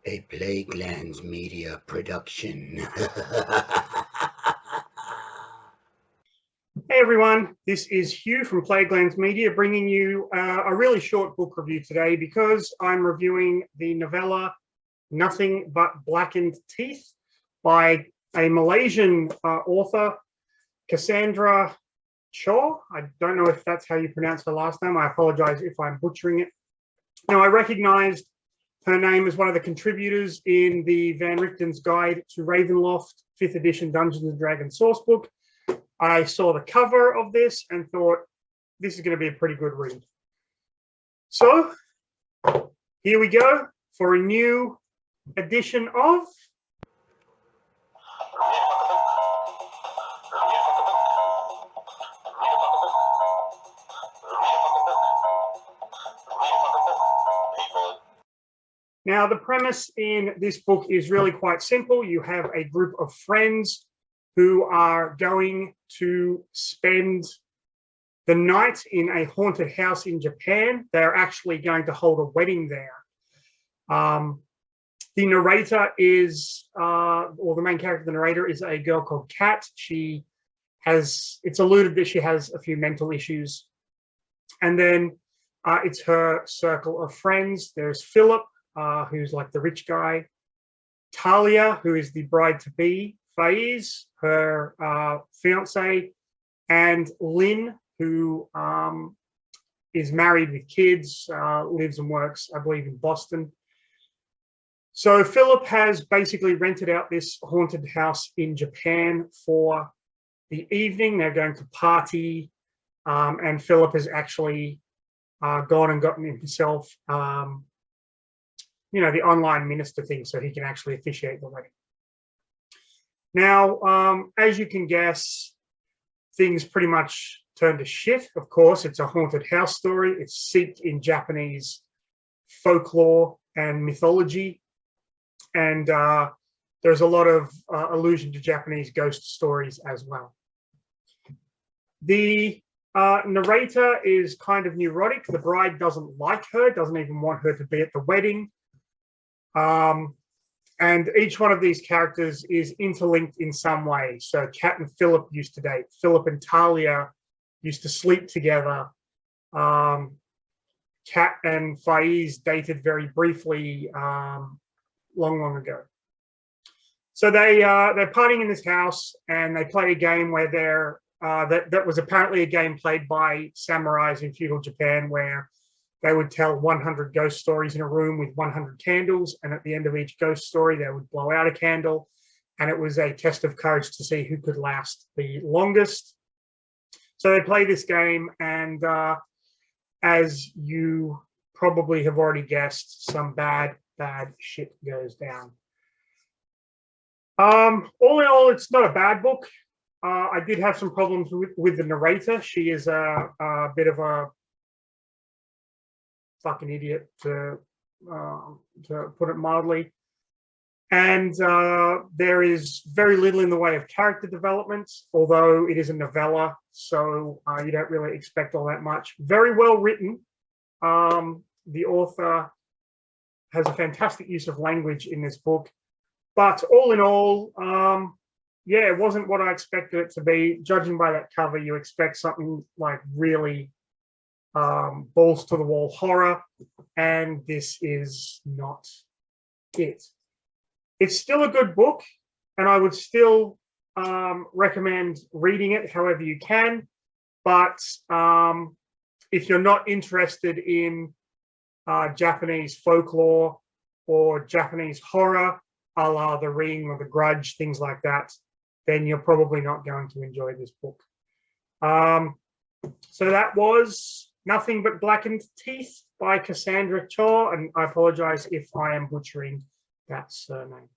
A Blackened media production. Hey everyone, this is Hugh from Blackened Media bringing you a really short book review today because I'm reviewing the novella Nothing But Blackened Teeth by a Malaysian author, Cassandra Khaw. I don't know if that's how you pronounce her last name. I apologize if I'm butchering it. Now, I recognized her name as one of the contributors in the Van Richten's Guide to Ravenloft 5th edition Dungeons and Dragons sourcebook. I saw the cover of this and thought, this is going to be a pretty good read. So here we go for a new edition of Now, the premise in this book is really quite simple. You have a group of friends who are going to spend the night in a haunted house in Japan. They're actually going to hold a wedding there. The narrator is, or the main character of the narrator is a girl called Kat. She has, it's alluded that she has a few mental issues. And then it's her circle of friends. There's Philip, who's like the rich guy. Talia, who is the bride-to-be. Faiz, her fiance, and Lynn, who is married with kids, lives and works, I believe, in Boston. So Philip has basically rented out this haunted house in Japan for the evening. They're going to party, and Philip has actually gone and gotten himself, you know, the online minister thing, so he can actually officiate the wedding. Now, as you can guess, things pretty much turn to shit. Of course, it's a haunted house story. It's steeped in Japanese folklore and mythology. And there's a lot of allusion to Japanese ghost stories as well. The narrator is kind of neurotic. The bride doesn't like her, doesn't even want her to be at the wedding. And each one of these characters is interlinked in some way. So Kat and Philip used to date. Philip and Talia used to sleep together. Kat and Faiz dated very briefly long ago. So they're partying in this house, and they play a game where they're that was apparently a game played by samurais in feudal Japan, where they would tell 100 ghost stories in a room with 100 candles, and at the end of each ghost story, they would blow out a candle, and it was a test of courage to see who could last the longest. So they play this game, and as you probably have already guessed, some bad shit goes down. All in all, it's not a bad book. I did have some problems with the narrator. She is a bit of a fucking idiot, to put it mildly. And there is very little in the way of character development, although it is a novella, so you don't really expect all that much. Very well written. The author has a fantastic use of language in this book, but all in all, yeah, it wasn't what I expected it to be. Judging by that cover, you expect something like really balls to the wall horror, and this is not it. It's still a good book, and I would still recommend reading it however you can, but if you're not interested in Japanese folklore or Japanese horror, a la The Ring or The Grudge, things like that, then you're probably not going to enjoy this book. So that was Nothing But Blackened Teeth by Cassandra Khaw, and I apologize if I am butchering that surname.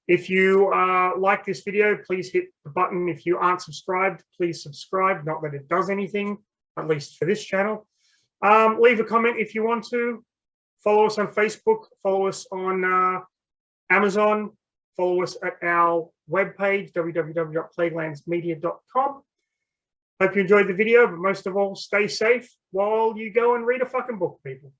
If you like this video, please hit the button. If you aren't subscribed, please subscribe. Not that it does anything, at least for this channel. Leave a comment if you want to. Follow us on Facebook. Follow us on Amazon. Follow us at our webpage, www.plaguelandsmedia.com. Hope you enjoyed the video, but most of all, stay safe while you go and read a fucking book, people.